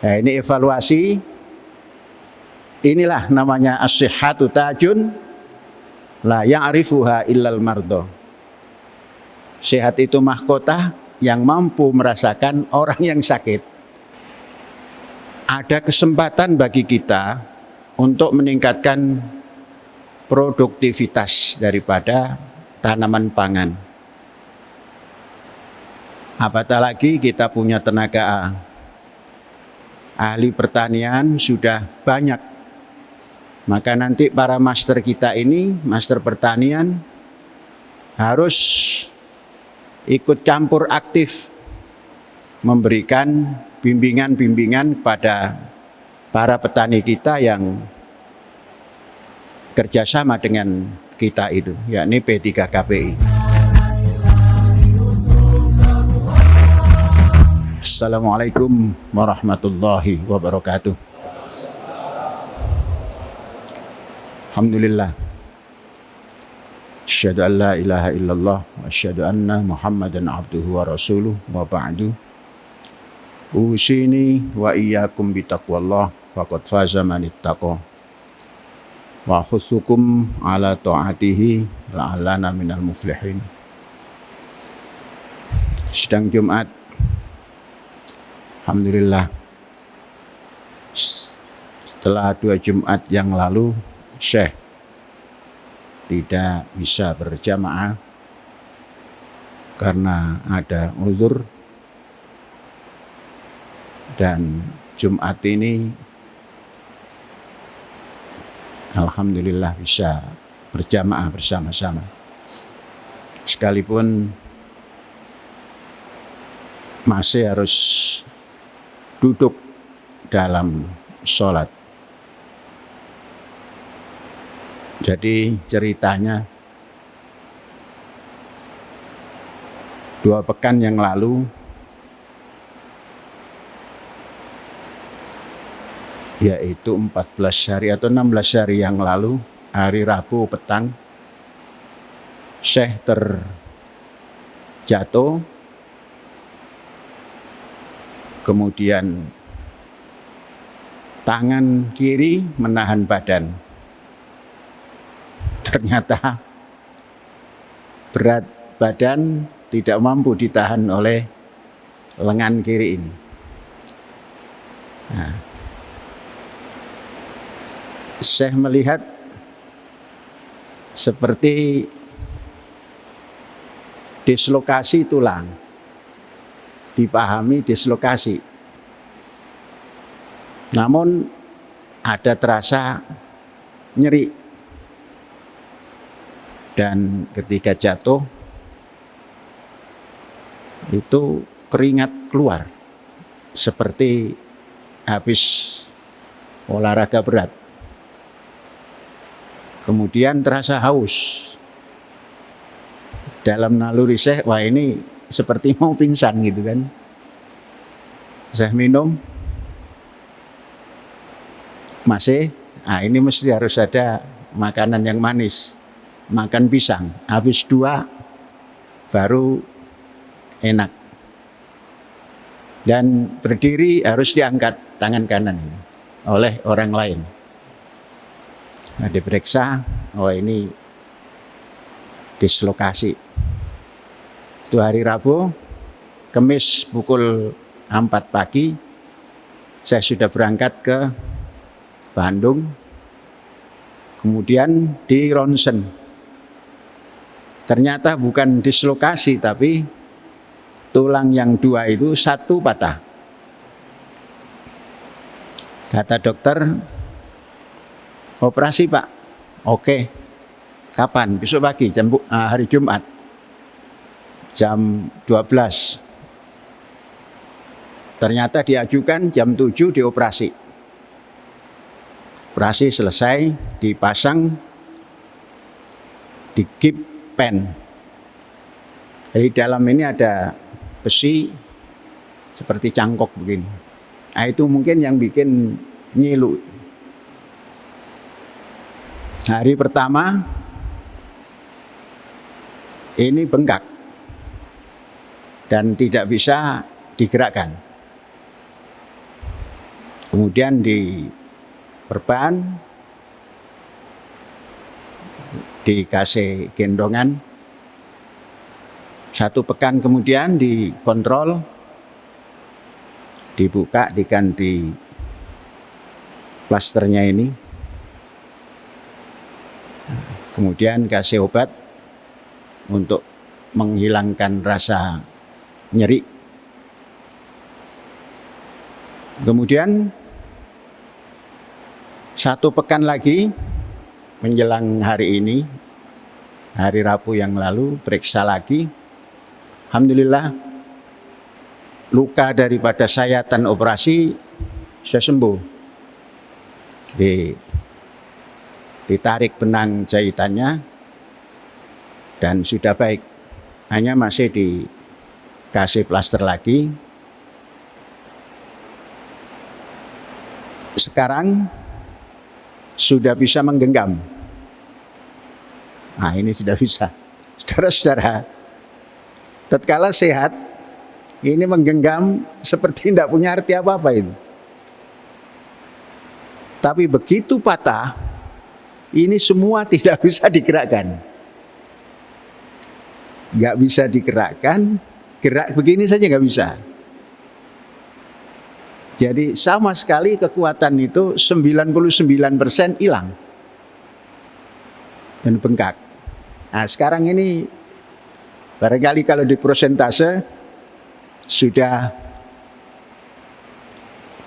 Nah, ini evaluasi. Inilah namanya as-sihhatu tajun la ya'rifuha illal mardo. Sehat itu mahkota yang mampu merasakan orang yang sakit. Ada kesempatan bagi kita untuk meningkatkan produktivitas daripada tanaman pangan. Apatah lagi kita punya tenaga ahli pertanian sudah banyak. Maka nanti para master kita ini, master pertanian, harus ikut campur aktif memberikan bimbingan-bimbingan kepada para petani kita yang kerjasama dengan kita itu, yakni P3KPI. Assalamualaikum warahmatullahi wabarakatuh. Alhamdulillah. Asyhadu an la ilaha illallah wa asyhadu anna Muhammadan abduhu wa rasuluh wa ba'du. Usini wa iyyakum bitaqwallah faqad faza man ittaqa. Wa khussukum ala ta'atihi la'allana minal muflihin. Sidang Jumat. Alhamdulillah. Setelah 2 Jumat yang lalu Syekh tidak bisa berjamaah karena ada uzur, dan Jumat ini alhamdulillah bisa berjamaah bersama-sama, sekalipun masih harus duduk dalam sholat. Jadi ceritanya 2 pekan yang lalu, yaitu 14 hari atau 16 hari yang lalu, hari Rabu petang, Syekh terjatuh, kemudian tangan kiri menahan badan. Ternyata berat badan tidak mampu ditahan oleh lengan kiri ini. Nah, Syekh melihat seperti dislokasi tulang, dipahami dislokasi. Namun ada terasa nyeri. Dan ketika jatuh itu keringat keluar seperti habis olahraga berat. Kemudian terasa haus. Dalam naluri Syekh, wah ini seperti mau pingsan gitu kan. Syekh minum, masih, ini mesti harus ada makanan yang manis. Makan pisang, habis 2 baru enak. Dan berdiri harus diangkat tangan kanan ini oleh orang lain. Nah, diperiksa, oh ini dislokasi. Itu hari Rabu, Kamis pukul 4 pagi, saya sudah berangkat ke Bandung, kemudian di ronsen. Ternyata bukan dislokasi, tapi tulang yang 2 itu 1 patah. Kata dokter, operasi Pak. Oke. Kapan? Besok pagi, hari Jumat. Jam 12. Ternyata diajukan jam 7 dioperasi. Operasi selesai, dipasang, digip pen. Jadi dalam ini ada besi seperti cangkok begini. Nah, itu mungkin yang bikin nyilu. Hari pertama ini bengkak dan tidak bisa digerakkan. kemudian diperban, dikasih gendongan. 1 pekan kemudian dikontrol, dibuka, diganti plasternya ini. Kemudian kasih obat untuk menghilangkan rasa nyeri. Kemudian 1 pekan lagi menjelang hari ini, hari Rabu yang lalu, periksa lagi. Alhamdulillah, luka daripada sayatan operasi sudah sembuh. Ditarik benang jahitannya dan sudah baik. Hanya masih dikasih plaster lagi. Sekarang sudah bisa menggenggam. Nah, ini sudah bisa. Saudara-saudara, tatkala sehat, ini menggenggam seperti tidak punya arti apa-apa itu. Tapi begitu patah, ini semua tidak bisa digerakkan. Nggak bisa digerakkan, gerak begini saja nggak bisa. Jadi sama sekali kekuatan itu 99% hilang dan bengkak. Nah, sekarang ini barangkali kalau di persentase sudah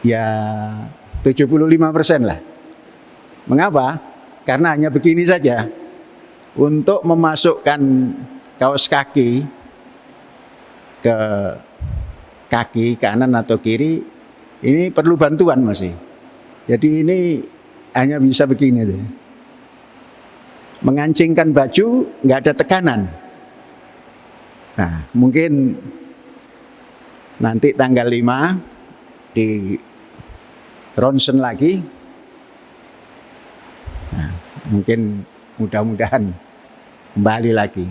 ya 75% lah. Mengapa? Karena hanya begini saja. Untuk memasukkan kaos kaki ke kaki kanan atau kiri, ini perlu bantuan masih. Jadi ini hanya bisa begini deh. Mengancingkan baju nggak ada tekanan. Nah, mungkin nanti tanggal 5 di ronsen lagi. Nah, mungkin mudah-mudahan kembali lagi.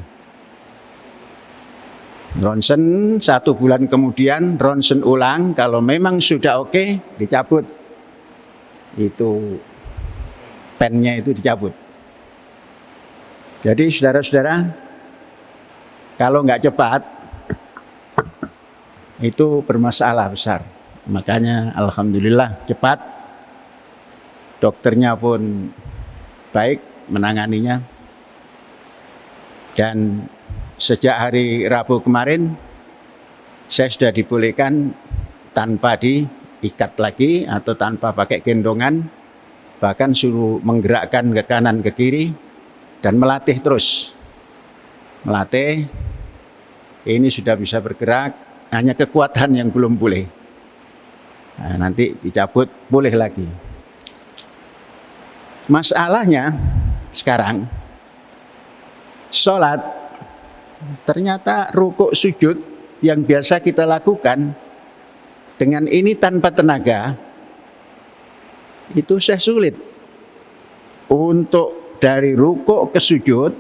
Ronsen 1 bulan kemudian, ronsen ulang. Kalau memang sudah oke, dicabut. Itu pennya itu dicabut. Jadi saudara-saudara, kalau nggak cepat, itu bermasalah besar. Makanya alhamdulillah cepat. Dokternya pun baik menanganinya. Dan sejak hari Rabu kemarin, saya sudah dibolehkan tanpa diikat lagi atau tanpa pakai gendongan, bahkan suruh menggerakkan ke kanan ke kiri dan melatih terus. Melatih, ini sudah bisa bergerak, hanya kekuatan yang belum boleh. Nah, nanti dicabut boleh lagi. Masalahnya sekarang, sholat, ternyata rukuk sujud yang biasa kita lakukan dengan ini tanpa tenaga, itu saya sulit. Untuk dari rukuk ke sujud,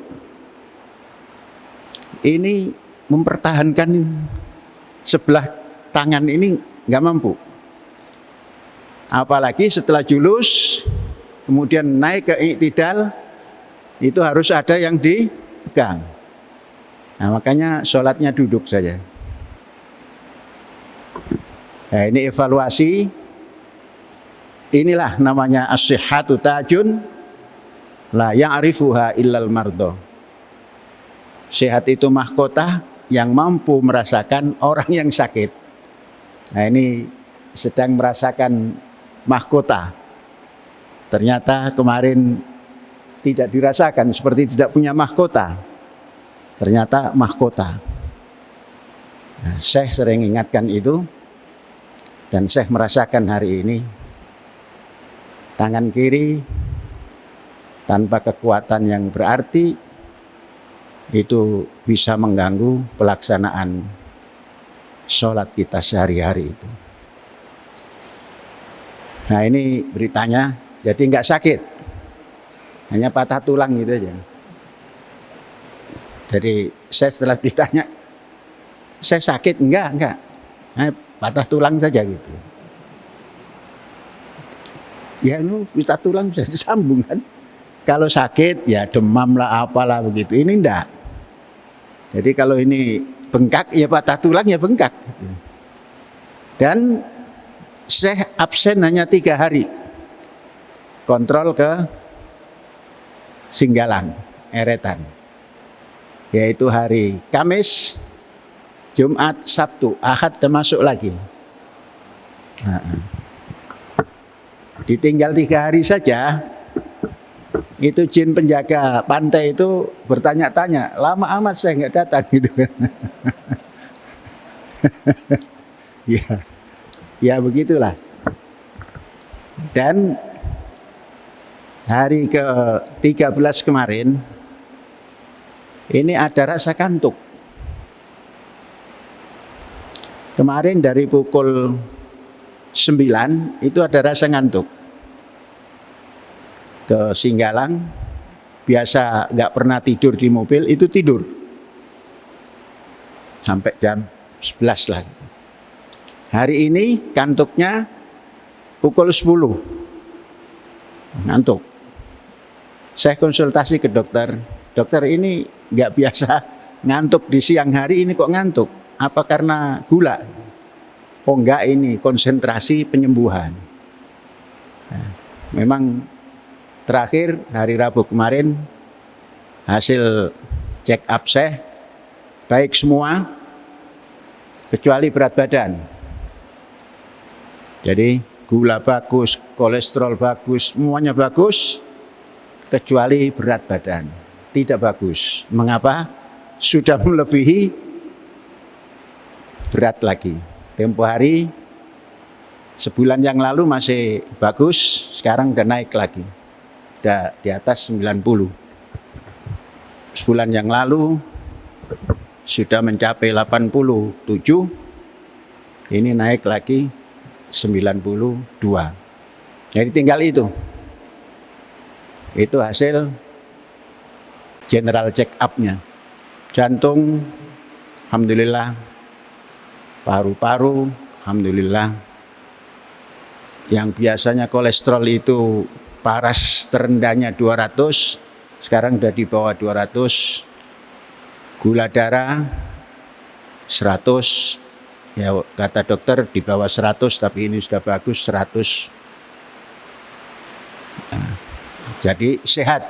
ini mempertahankan sebelah tangan ini nggak mampu. Apalagi setelah julus, kemudian naik ke i'tidal, itu harus ada yang dipegang. Nah, makanya sholatnya duduk saja. Nah, ini evaluasi. Inilah namanya as-sihhatu tajun la ya'rifuha illal mardo. Sehat itu mahkota yang mampu merasakan orang yang sakit. Nah, ini sedang merasakan mahkota. Ternyata kemarin tidak dirasakan, seperti tidak punya mahkota. Ternyata mahkota. Nah, Syekh sering ingatkan itu, dan Syekh merasakan hari ini tangan kiri tanpa kekuatan yang berarti itu bisa mengganggu pelaksanaan sholat kita sehari-hari itu. Nah, ini beritanya, jadi nggak sakit, hanya patah tulang gitu aja. Jadi saya setelah ditanya, saya sakit? Enggak. Hanya patah tulang saja gitu. Ya kita tulang bisa disambung kan. Kalau sakit ya demam lah apalah begitu. Ini enggak. Jadi kalau ini bengkak ya patah tulang ya bengkak. Gitu. Dan Syekh absen hanya 3 hari. Kontrol ke Singgalang, Eretan. Yaitu hari Kamis, Jumat, Sabtu, Ahad dan masuk lagi. Ditinggal 3 hari saja, itu jin penjaga pantai itu bertanya-tanya, lama amat saya nggak datang gitu kan. Ya begitulah. Dan hari ke-13 kemarin, ini ada rasa kantuk. Kemarin dari pukul 9 itu ada rasa ngantuk. Ke Singgalang, biasa nggak pernah tidur di mobil, itu tidur. Sampai jam 11 lah. Hari ini kantuknya pukul 10. Ngantuk. Saya konsultasi ke dokter. Dokter ini nggak biasa ngantuk di siang hari, ini kok ngantuk? Apa karena gula? Oh enggak, ini konsentrasi penyembuhan. Nah, memang terakhir hari Rabu kemarin hasil check up saya baik semua kecuali berat badan. Jadi gula bagus, kolesterol bagus, semuanya bagus kecuali berat badan. Tidak bagus. Mengapa? Sudah melebihi berat lagi. Tempo hari sebulan yang lalu masih bagus, sekarang udah naik lagi. Udah di atas 90. Sebulan yang lalu sudah mencapai 87. Ini naik lagi 92. Jadi tinggal itu. Itu hasil general check up-nya. Jantung, alhamdulillah. Paru-paru, alhamdulillah. Yang biasanya kolesterol itu paras terendahnya 200, sekarang udah di bawah 200. Gula darah 100, ya kata dokter di bawah 100, tapi ini sudah bagus 100. Nah, jadi sehat,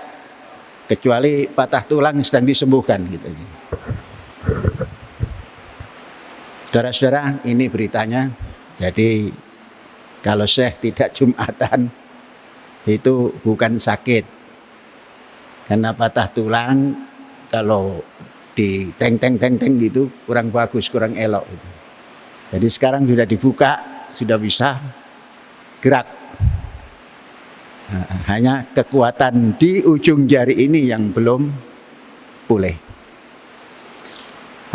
kecuali patah tulang sedang disembuhkan gitu. Saudara-saudara, ini beritanya. Jadi kalau Syekh tidak Jumatan itu bukan sakit, karena patah tulang kalau di teng-teng gitu kurang bagus, kurang elok itu. Jadi sekarang sudah dibuka, sudah bisa gerak. Nah, hanya kekuatan di ujung jari ini yang belum pulih.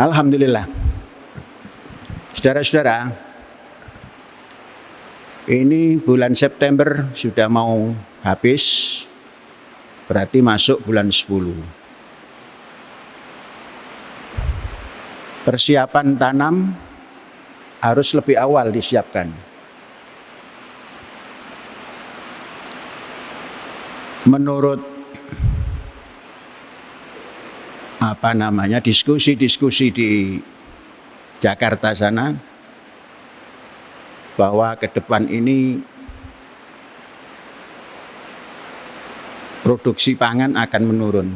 Alhamdulillah. Saudara-saudara, ini bulan September sudah mau habis, berarti masuk bulan 10. Persiapan tanam harus lebih awal disiapkan. Menurut diskusi-diskusi di Jakarta sana, bahwa ke depan ini produksi pangan akan menurun.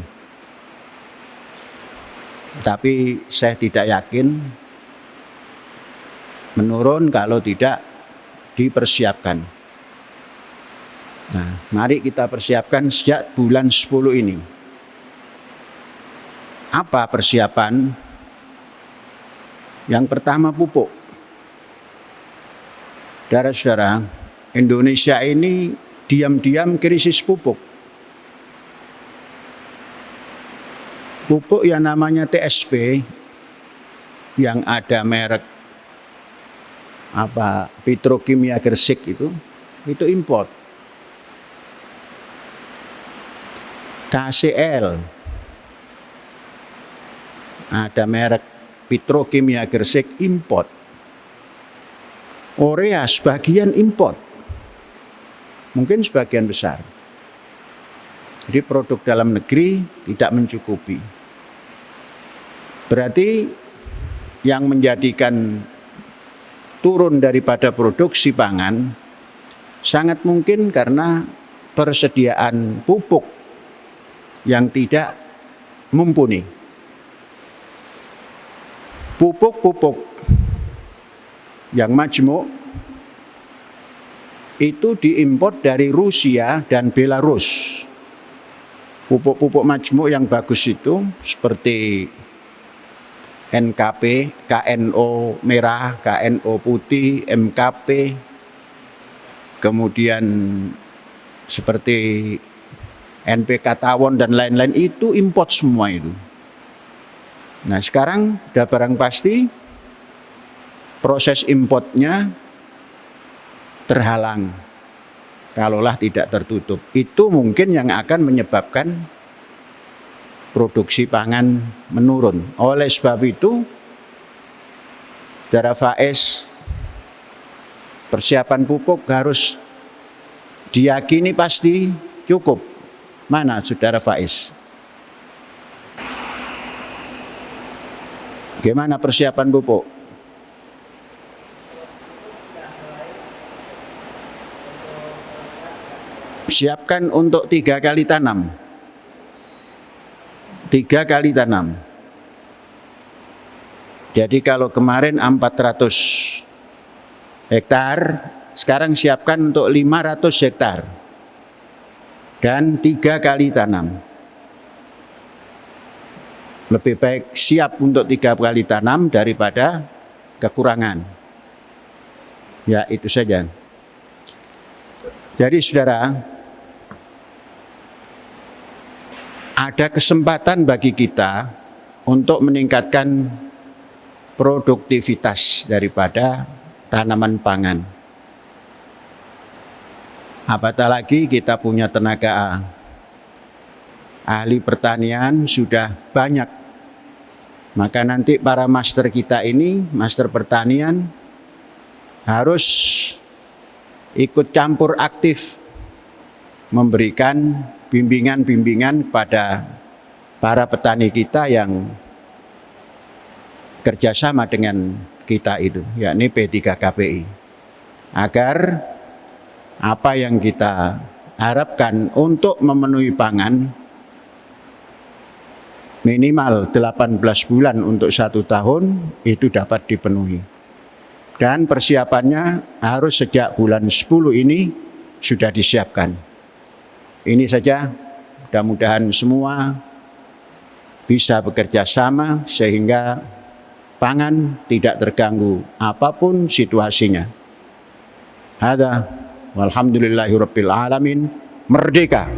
Tapi saya tidak yakin menurun kalau tidak dipersiapkan. Nah, mari kita persiapkan sejak bulan 10 ini. Apa persiapan? Yang pertama pupuk. Saudara-saudara, Indonesia ini diam-diam krisis pupuk. Pupuk yang namanya TSP, yang ada merek Petrokimia Gresik itu import. KCL, ada merek Petrokimia Gresik import. Urea sebagian import. mungkin sebagian besar. Jadi produk dalam negeri tidak mencukupi. Berarti yang menjadikan turun daripada produksi pangan sangat mungkin karena persediaan pupuk yang tidak mumpuni. Pupuk-pupuk yang majmuk itu diimpor dari Rusia dan Belarus. Pupuk-pupuk majmuk yang bagus itu seperti NKP, KNO merah, KNO putih, MKP, kemudian seperti NPK tawon dan lain-lain itu import semua itu. Nah sekarang sudah barang pasti proses importnya terhalang kalaulah tidak tertutup. Itu mungkin yang akan menyebabkan produksi pangan menurun. Oleh sebab itu, Saudara Faiz, persiapan pupuk harus diyakini pasti cukup. Mana Saudara Faiz? Bagaimana persiapan pupuk? Siapkan untuk 3 kali tanam. 3 kali tanam. Jadi kalau kemarin 400 hektar, sekarang siapkan untuk 500 hektar. Dan 3 kali tanam. Lebih baik siap untuk 3 kali tanam daripada kekurangan. Ya itu saja. Jadi saudara, ada kesempatan bagi kita untuk meningkatkan produktivitas daripada tanaman pangan. Apatah lagi kita punya tenaga ahli pertanian sudah banyak. Maka nanti para master kita ini, master pertanian, harus ikut campur aktif memberikan bimbingan-bimbingan kepada para petani kita yang kerjasama dengan kita itu, yakni P3KPI, agar apa yang kita harapkan untuk memenuhi pangan minimal 18 bulan untuk 1 tahun itu dapat dipenuhi. Dan persiapannya harus sejak bulan 10 ini sudah disiapkan. Ini saja, mudah-mudahan semua bisa bekerja sama sehingga pangan tidak terganggu apapun situasinya. Hadza walhamdulillahirabbil alamin. Merdeka!